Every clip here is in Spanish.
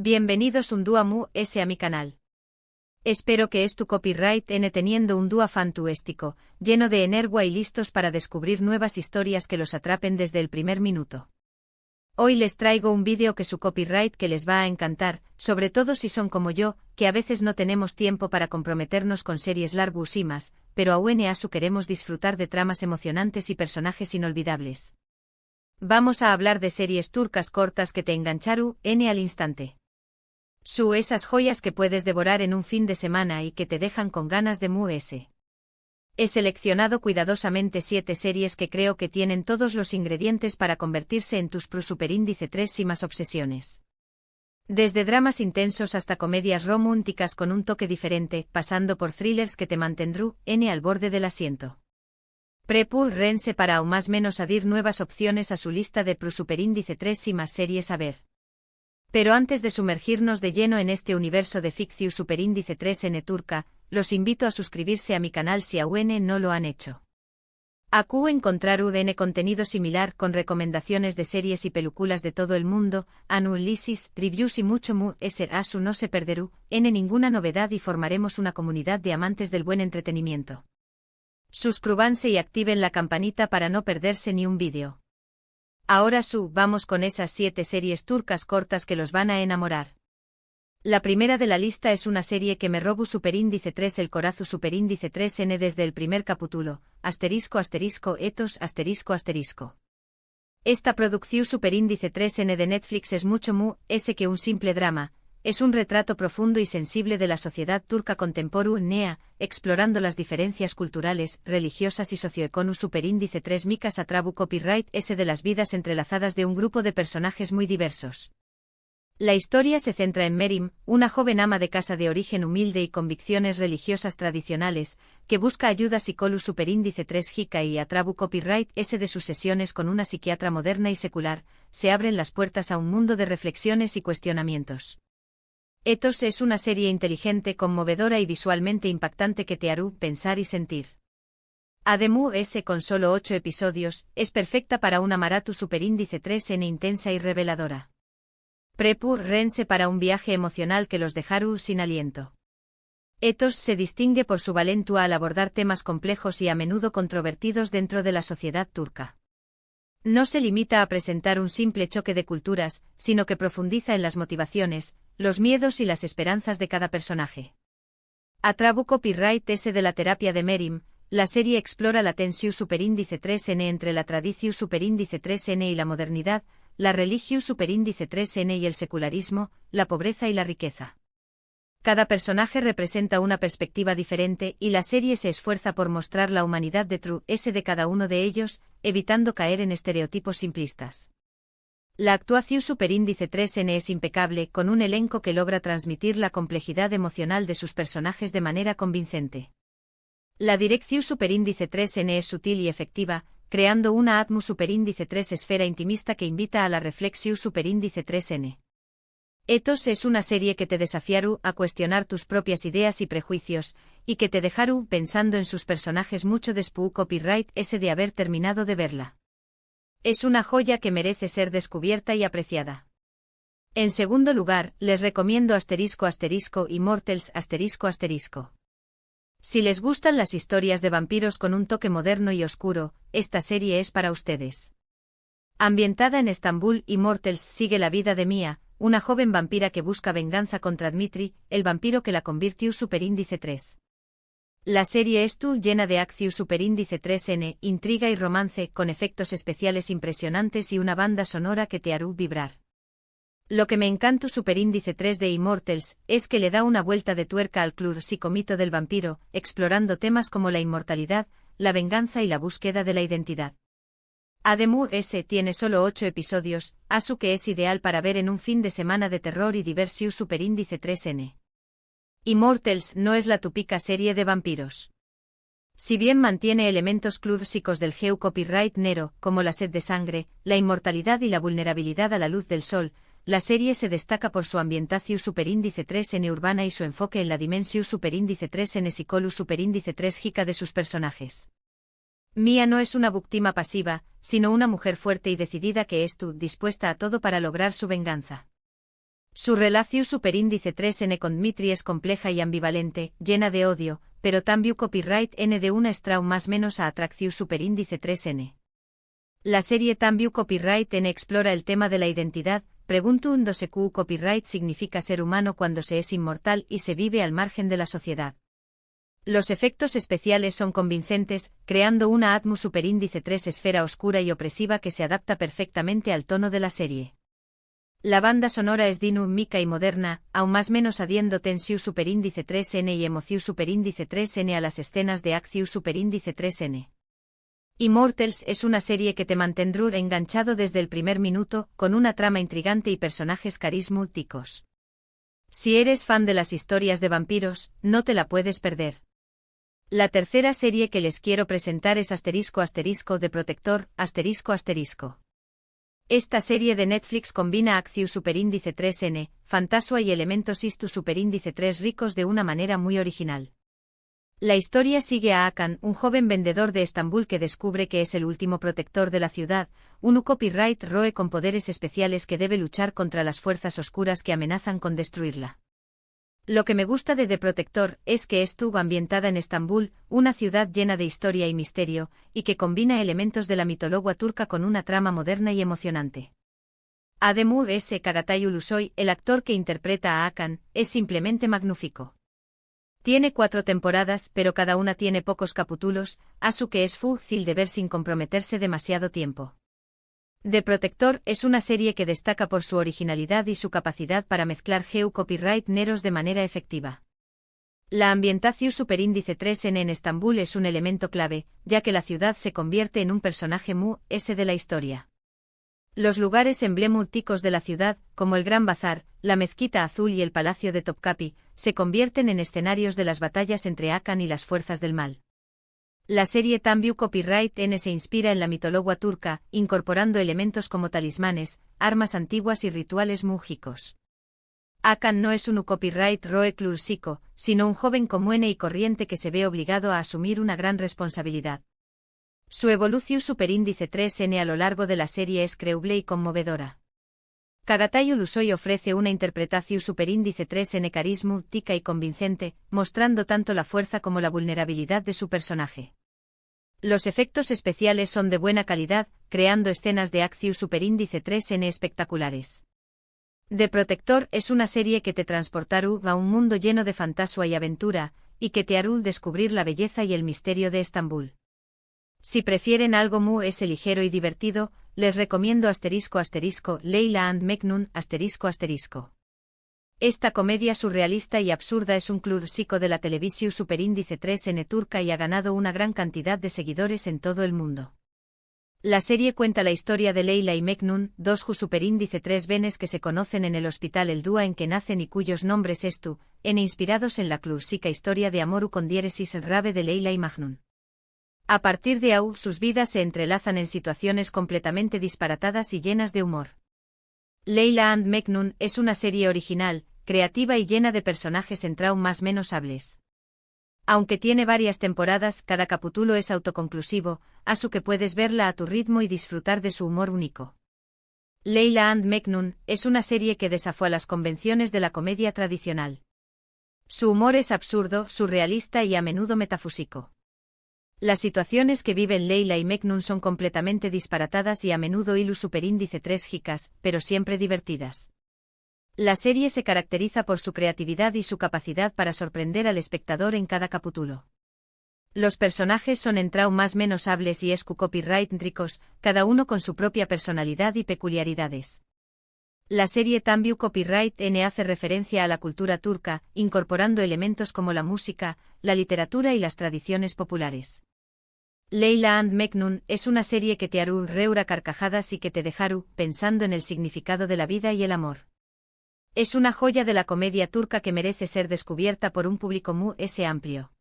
Bienvenidos un dúa mu ese a mi canal. Espero que es tu copyright N teniendo un dúa fantuéstico, lleno de energía y listos para descubrir nuevas historias que los atrapen desde el primer minuto. Hoy les traigo un vídeo que su copyright que les va a encantar, sobre todo si son como yo, que a veces no tenemos tiempo para comprometernos con series larguísimas, pero aún asu queremos disfrutar de tramas emocionantes y personajes inolvidables. Vamos a hablar de series turcas cortas que te engancharon N al instante. Esas joyas que puedes devorar en un fin de semana y que te dejan con ganas de ese. He seleccionado cuidadosamente 7 series que creo que tienen todos los ingredientes para convertirse en tus superíndice 3 y más obsesiones. Desde dramas intensos hasta comedias románticas con un toque diferente, pasando por thrillers que te mantendrán al borde del asiento. Prepárense para aún más menos adir nuevas opciones a su lista de superíndice 3 y más series a ver. Pero antes de sumergirnos de lleno en este universo de ficción superíndice 3N turca, los invito a suscribirse a mi canal si aún no lo han hecho. Aquí encontrarán contenido similar con recomendaciones de series y películas de todo el mundo, análisis, reviews y mucho asu no se perderú, ninguna novedad y formaremos una comunidad de amantes del buen entretenimiento. Suscríbanse y activen la campanita para no perderse ni un vídeo. Ahora vamos con esas 7 series turcas cortas que los van a enamorar. La primera de la lista es una serie que me robó superíndice 3 el corazo superíndice 3N desde el primer capítulo, **etos**. Esta producción superíndice 3N de Netflix es mucho ese que un simple drama, es un retrato profundo y sensible de la sociedad turca contemporánea, explorando las diferencias culturales, religiosas y socioeconómicas superíndice 3 micas atrabu copyright ese de las vidas entrelazadas de un grupo de personajes muy diversos. La historia se centra en Merim, una joven ama de casa de origen humilde y convicciones religiosas tradicionales, que busca ayuda psicológica superíndice 3 jica y atrabu copyright ese de sus sesiones con una psiquiatra moderna y secular, se abren las puertas a un mundo de reflexiones y cuestionamientos. Etos es una serie inteligente, conmovedora y visualmente impactante que te hará pensar y sentir. Además, con solo 8 episodios, es perfecta para una maratón superíndice 3N intensa y reveladora. Prepárense para un viaje emocional que los dejará sin aliento. Etos se distingue por su valentía al abordar temas complejos y a menudo controvertidos dentro de la sociedad turca. No se limita a presentar un simple choque de culturas, sino que profundiza en las motivaciones, los miedos y las esperanzas de cada personaje. Atrabu copyright ese de la terapia de Merim, la serie explora la tensión superíndice 3N entre la tradición superíndice 3N y la modernidad, la religión superíndice 3N y el secularismo, la pobreza y la riqueza. Cada personaje representa una perspectiva diferente y la serie se esfuerza por mostrar la humanidad de cada uno de ellos, evitando caer en estereotipos simplistas. La actuación superíndice 3N es impecable, con un elenco que logra transmitir la complejidad emocional de sus personajes de manera convincente. La dirección superíndice 3N es sutil y efectiva, creando una atmósfera superíndice 3 esfera intimista que invita a la reflexión superíndice 3N. Etos es una serie que te desafiará a cuestionar tus propias ideas y prejuicios, y que te dejará pensando en sus personajes mucho después copyright ese de haber terminado de verla. Es una joya que merece ser descubierta y apreciada. En segundo lugar, les recomiendo Immortals **. Si les gustan las historias de vampiros con un toque moderno y oscuro, esta serie es para ustedes. Ambientada en Estambul, Immortals sigue la vida de Mia, una joven vampira que busca venganza contra Dmitri, el vampiro que la convirtió superíndice 3. La serie es llena de acción superíndice 3N, intriga y romance, con efectos especiales impresionantes y una banda sonora que te hará vibrar. Lo que me encanta superíndice 3 de Immortals es que le da una vuelta de tuerca al clásico mito del vampiro, explorando temas como la inmortalidad, la venganza y la búsqueda de la identidad. Además, tiene solo 8 episodios, asu que es ideal para ver en un fin de semana de terror y diversión superíndice 3N. Immortals no es la típica serie de vampiros. Si bien mantiene elementos clásicos del geo copyright nero, como la sed de sangre, la inmortalidad y la vulnerabilidad a la luz del sol, la serie se destaca por su ambientación superíndice 3N urbana y su enfoque en la dimensión superíndice 3N psicológica superíndice 3 jica de sus personajes. Mia no es una víctima pasiva, sino una mujer fuerte y decidida que dispuesta a todo para lograr su venganza. Su relación superíndice 3N con Dmitri es compleja y ambivalente, llena de odio, pero también copyright N de una straw más menos a atracción superíndice 3N. La serie también copyright N explora el tema de la identidad, preguntando-se qué copyright significa ser humano cuando se es inmortal y se vive al margen de la sociedad. Los efectos especiales son convincentes, creando una atmósfera superíndice 3 esfera oscura y opresiva que se adapta perfectamente al tono de la serie. La banda sonora es dinámica y moderna, aún más menos adiendo tensión superíndice 3N y emoción superíndice 3N a las escenas de acción superíndice 3N. Immortals es una serie que te mantendrá enganchado desde el primer minuto, con una trama intrigante y personajes carismáticos. Si eres fan de las historias de vampiros, no te la puedes perder. La tercera serie que les quiero presentar es *** de Protector, ***. Esta serie de Netflix combina acción superíndice 3N, fantasía y elementos istu superíndice 3 ricos de una manera muy original. La historia sigue a Hakan, un joven vendedor de Estambul que descubre que es el último protector de la ciudad, un copyright roe con poderes especiales que debe luchar contra las fuerzas oscuras que amenazan con destruirla. Lo que me gusta de The Protector es que estuvo ambientada en Estambul, una ciudad llena de historia y misterio, y que combina elementos de la mitología turca con una trama moderna y emocionante. Ademur S. Çağatay Ulusoy, el actor que interpreta a Hakan, es simplemente magnífico. Tiene 4 temporadas, pero cada una tiene pocos capítulos, así que es fácil de ver sin comprometerse demasiado tiempo. The Protector es una serie que destaca por su originalidad y su capacidad para mezclar copyright neros de manera efectiva. La ambientación superíndice 3N en Estambul es un elemento clave, ya que la ciudad se convierte en un personaje de la historia. Los lugares emblemáticos de la ciudad, como el Gran Bazar, la Mezquita Azul y el Palacio de Topkapi, se convierten en escenarios de las batallas entre Hakan y las fuerzas del mal. La serie también copyright N se inspira en la mitología turca, incorporando elementos como talismanes, armas antiguas y rituales mágicos. Hakan no es un copyright roe clásico, sino un joven común y corriente que se ve obligado a asumir una gran responsabilidad. Su evolución superíndice 3N a lo largo de la serie es creíble y conmovedora. Çağatay Ulusoy ofrece una interpretación superíndice 3N carismática y convincente, mostrando tanto la fuerza como la vulnerabilidad de su personaje. Los efectos especiales son de buena calidad, creando escenas de acción superíndice 3N espectaculares. The Protector es una serie que te transportará a un mundo lleno de fantasía y aventura, y que te hará descubrir la belleza y el misterio de Estambul. Si prefieren algo ligero y divertido, les recomiendo Leila and Mecnun ***. Esta comedia surrealista y absurda es un clásico de la televisión superíndice 3N turca y ha ganado una gran cantidad de seguidores en todo el mundo. La serie cuenta la historia de Leila y Mecnun, dos superíndice 3 venes que se conocen en el hospital El Dúa en que nacen y cuyos nombres inspirados en la clásica historia de amor con diéresis el rave de Leila y Majnun. A partir de ahí, sus vidas se entrelazan en situaciones completamente disparatadas y llenas de humor. Leila and Mecnun es una serie original, creativa y llena de personajes más menos hables. Aunque tiene varias temporadas, cada capítulo es autoconclusivo, así que puedes verla a tu ritmo y disfrutar de su humor único. Leila and Mecnun es una serie que desafía las convenciones de la comedia tradicional. Su humor es absurdo, surrealista y a menudo metafísico. Las situaciones que viven Leila y Mecnun son completamente disparatadas y a menudo superíndice 3 gicas, pero siempre divertidas. La serie se caracteriza por su creatividad y su capacidad para sorprender al espectador en cada capítulo. Los personajes son más menos hables y copyright ricos, cada uno con su propia personalidad y peculiaridades. La serie también copyright N hace referencia a la cultura turca, incorporando elementos como la música, la literatura y las tradiciones populares. Leila and Mecnun es una serie que te hará reír a carcajadas y que te dejará pensando en el significado de la vida y el amor. Es una joya de la comedia turca que merece ser descubierta por un público amplio.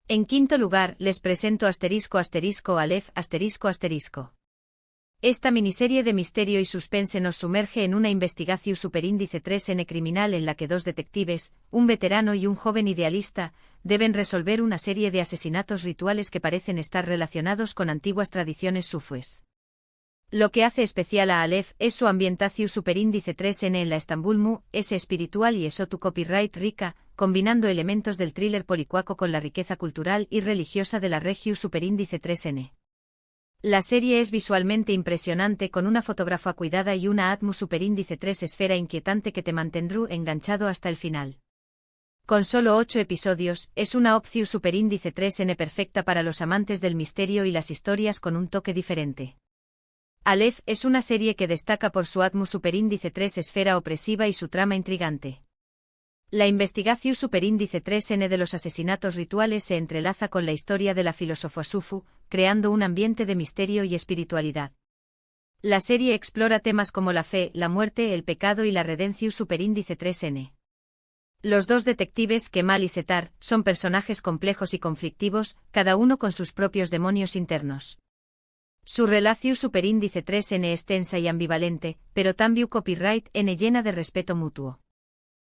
En quinto lugar, les presento ***Aleph***. Esta miniserie de misterio y suspense nos sumerge en una investigación superíndice 3N criminal en la que dos detectives, un veterano y un joven idealista, deben resolver una serie de asesinatos rituales que parecen estar relacionados con antiguas tradiciones sufíes. Lo que hace especial a Aleph es su ambientación superíndice 3N en la Estambul Mu, es espiritual y eso tu copyright rica, combinando elementos del thriller policuaco con la riqueza cultural y religiosa de la región superíndice 3N. La serie es visualmente impresionante con una fotografía cuidada y una atmu superíndice 3 esfera inquietante que te mantendrá enganchado hasta el final. Con solo 8 episodios, es una opción superíndice 3N perfecta para los amantes del misterio y las historias con un toque diferente. Aleph es una serie que destaca por su atmu superíndice 3 esfera opresiva y su trama intrigante. La investigación superíndice 3N de los asesinatos rituales se entrelaza con la historia de la filósofa Sufu, creando un ambiente de misterio y espiritualidad. La serie explora temas como la fe, la muerte, el pecado y la redención superíndice 3N. Los dos detectives, Kemal y Setar, son personajes complejos y conflictivos, cada uno con sus propios demonios internos. Su relación superíndice 3N es tensa y ambivalente, pero también copyright N llena de respeto mutuo.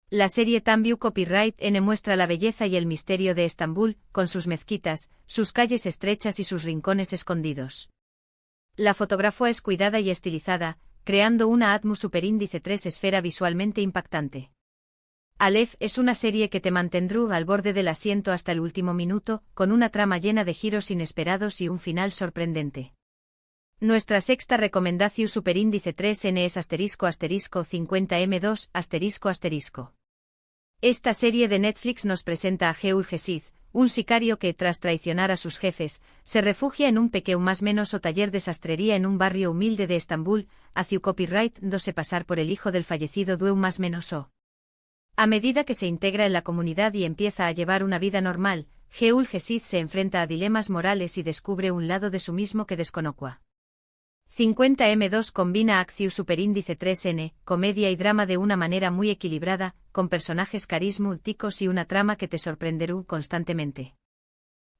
La serie También Copyright N muestra la belleza y el misterio de Estambul, con sus mezquitas, sus calles estrechas y sus rincones escondidos. La fotografía es cuidada y estilizada, creando una atmu superíndice 3 esfera visualmente impactante. Aleph es una serie que te mantendrá al borde del asiento hasta el último minuto, con una trama llena de giros inesperados y un final sorprendente. Nuestra sexta recomendación superíndice 3N es *50M2***. Esta serie de Netflix nos presenta a Geul Gesith, un sicario que, tras traicionar a sus jefes, se refugia en un pequeño más menos o taller de sastrería en un barrio humilde de Estambul, hacia copyright dándose pasar por el hijo del fallecido Dueu más menos o. A medida que se integra en la comunidad y empieza a llevar una vida normal, Geul Gesith se enfrenta a dilemas morales y descubre un lado de su mismo que desconocua. 50M2 combina acción superíndice 3N, comedia y drama de una manera muy equilibrada, con personajes carismáticos y una trama que te sorprenderá constantemente.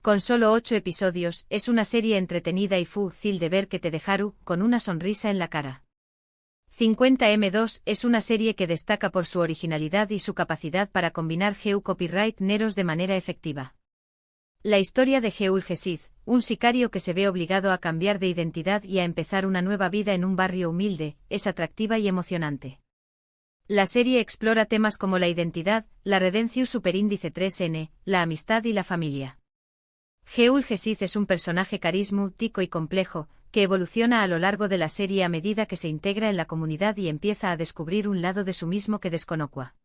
Con solo 8 episodios, es una serie entretenida y fácil de ver que te dejará con una sonrisa en la cara. 50M2 es una serie que destaca por su originalidad y su capacidad para combinar copyright neros de manera efectiva. La historia de Geul Gesith, un sicario que se ve obligado a cambiar de identidad y a empezar una nueva vida en un barrio humilde, es atractiva y emocionante. La serie explora temas como la identidad, la redención superíndice 3N, la amistad y la familia. Geul Gesith es un personaje carismático y complejo, que evoluciona a lo largo de la serie a medida que se integra en la comunidad y empieza a descubrir un lado de su mismo que desconocua.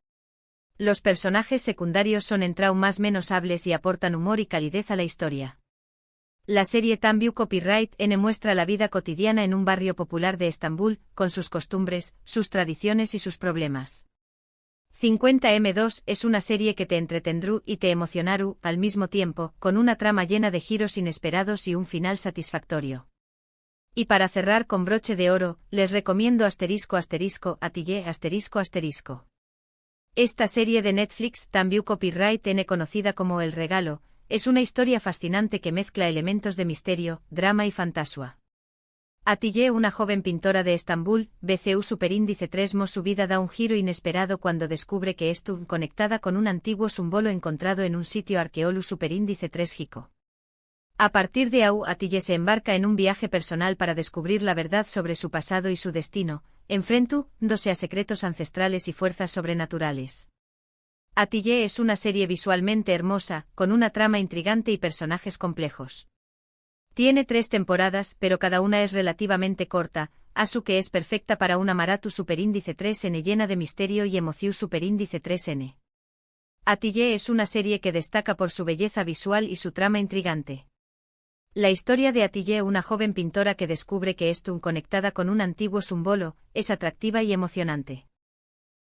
Los personajes secundarios son más menos hables y aportan humor y calidez a la historia. La serie También Copyright N muestra la vida cotidiana en un barrio popular de Estambul, con sus costumbres, sus tradiciones y sus problemas. 50M2 es una serie que te entretendrá y te emocionará al mismo tiempo, con una trama llena de giros inesperados y un final satisfactorio. Y para cerrar con broche de oro, les recomiendo Atillé. Esta serie de Netflix, También Copyright N conocida como El Regalo, es una historia fascinante que mezcla elementos de misterio, drama y fantasía. Atillé, una joven pintora de Estambul, BCU superíndice 3 su vida da un giro inesperado cuando descubre que estuvo conectada con un antiguo símbolo encontrado en un sitio arqueológico superíndice 3 jico. A partir de ahí, Atillé se embarca en un viaje personal para descubrir la verdad sobre su pasado y su destino, enfrentándose a secretos ancestrales y fuerzas sobrenaturales. Atillé es una serie visualmente hermosa, con una trama intrigante y personajes complejos. Tiene 3 temporadas, pero cada una es relativamente corta, así que es perfecta para una maratón superíndice 3N llena de misterio y emoción superíndice 3N. Atillé es una serie que destaca por su belleza visual y su trama intrigante. La historia de Atillé, una joven pintora que descubre que estuvo conectada con un antiguo símbolo, es atractiva y emocionante.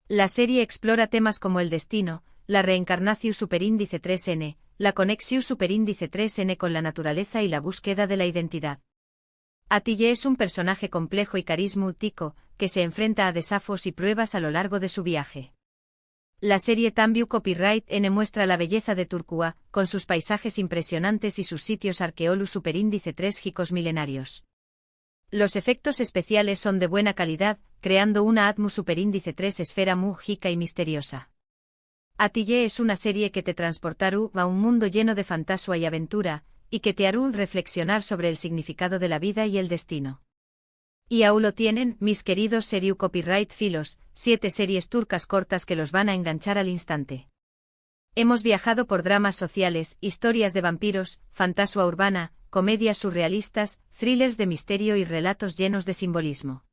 La serie explora temas como el destino, la reencarnación superíndice 3N, la conexión superíndice 3N con la naturaleza y la búsqueda de la identidad. Atillé es un personaje complejo y carismático, que se enfrenta a desafíos y pruebas a lo largo de su viaje. La serie También Copyright N muestra la belleza de Turquía, con sus paisajes impresionantes y sus sitios arqueológicos superíndice 3 jicos milenarios. Los efectos especiales son de buena calidad, creando una atmu superíndice 3 esfera muy jica y misteriosa. Atillé es una serie que te transportará a un mundo lleno de fantasía y aventura, y que te hará reflexionar sobre el significado de la vida y el destino. Y aún lo tienen, mis queridos Seriu Copyright Filos, 7 series turcas cortas que los van a enganchar al instante. Hemos viajado por dramas sociales, historias de vampiros, fantasía urbana, comedias surrealistas, thrillers de misterio y relatos llenos de simbolismo.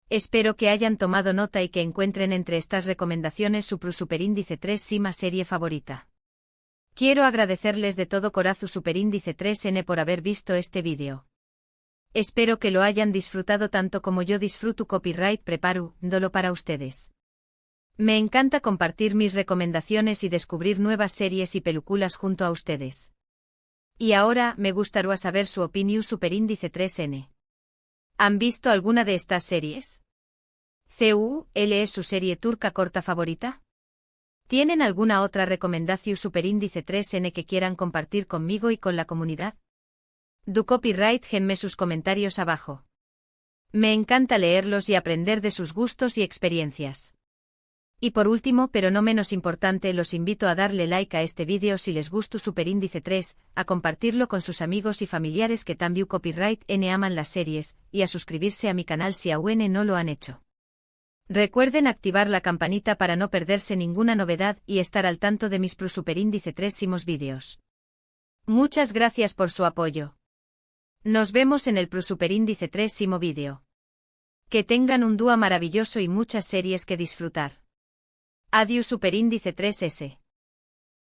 Espero que hayan tomado nota y que encuentren entre estas recomendaciones su Superíndice 3 Sima serie favorita. Quiero agradecerles de todo corazón Superíndice 3N por haber visto este vídeo. Espero que lo hayan disfrutado tanto como yo disfruto copyright preparándolo para ustedes. Me encanta compartir mis recomendaciones y descubrir nuevas series y películas junto a ustedes. Y ahora, me gustaría saber su opinión Superíndice 3N. ¿Han visto alguna de estas series? ¿Cuál es su serie turca corta favorita? ¿Tienen alguna otra recomendación Superíndice 3N que quieran compartir conmigo y con la comunidad? Do copyright genme sus comentarios abajo. Me encanta leerlos y aprender de sus gustos y experiencias. Y por último, pero no menos importante, los invito a darle like a este vídeo si les gustó Superíndice 3, a compartirlo con sus amigos y familiares que también copyright N aman las series, y a suscribirse a mi canal si aún no lo han hecho. Recuerden activar la campanita para no perderse ninguna novedad y estar al tanto de mis Superíndice 3 vídeos. Muchas gracias por su apoyo. Nos vemos en el Superíndice 3 vídeo. Que tengan un día maravilloso y muchas series que disfrutar. Adiós Superíndice 3S.